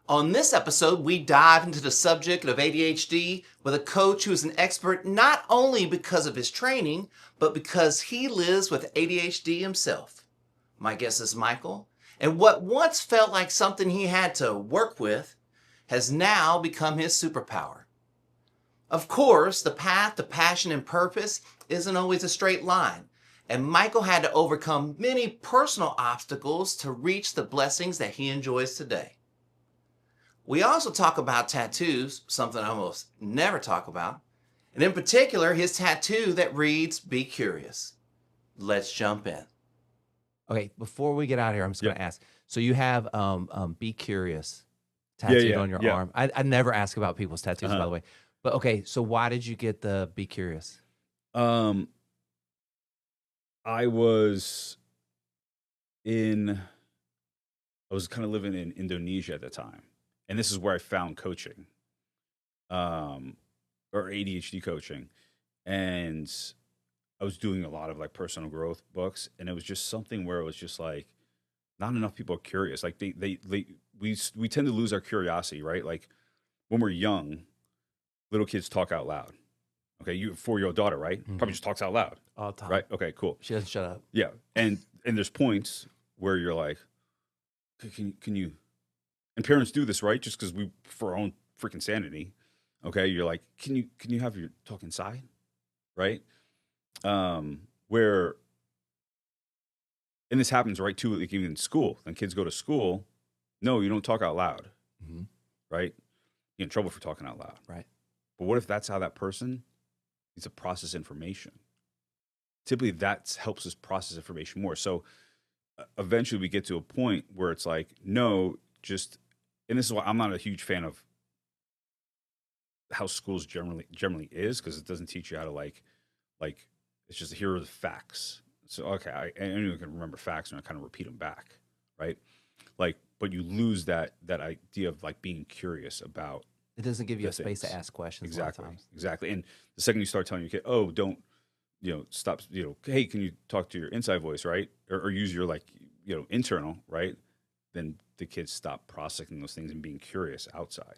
On this episode, we dive into the subject of ADHD with a coach who is an expert not only because of his training, but because he lives with ADHD himself. My guest is Michael, and what once felt like something he had to work with has now become his superpower. Of course, the path to passion and purpose isn't always a straight line, and Michael had to overcome many personal obstacles to reach the blessings that he enjoys today. We also talk about tattoos, something I almost never talk about, and in particular, his tattoo that reads, "Be Curious." Let's jump in. Okay, before we get out of here, I'm just going to ask. So you have "Be Curious" Yeah, tattooed on your yeah. arm. I never ask about people's tattoos, by Uh-huh. the way. But okay, so why did you get the "Be Curious"? I was kind of living in Indonesia at the time, and this is where I found coaching, or ADHD coaching, and I was doing a lot of like personal growth books, and it was just something where it was just like not enough people are curious. Like we tend to lose our curiosity, right? Like when we're young, little kids talk out loud. Okay, you have a 4-year-old daughter, right? Probably just talks out loud, All the time. right? Okay, cool. She doesn't shut up. Yeah, and there's points where you're like, can you? And parents do this, right? Just because for our own freaking sanity. Okay, you're like, can you have your talk inside, right? Where, and this happens right too, like even in school. When kids go to school, no, you don't talk out loud, Mhm. right? You get in trouble for talking out loud, Right. But what if that's how that person needs to process information? Typically, that helps us process information more. So eventually, we get to a point where it's like, no, just, and this is why I'm not a huge fan of how schools generally is, because it doesn't teach you how to like it's just here are the facts. So okay, anyone can remember facts and I kind of repeat them back, right? Like, but you lose that idea of like being curious about. It doesn't give you the a space to things. ask questions Exactly, a lot of times. exactly. And the second you start telling your kid, oh, don't, stop, hey, can you talk to your inside voice, right? Or use your like, internal, right? Then the kids stop processing those things and being curious outside.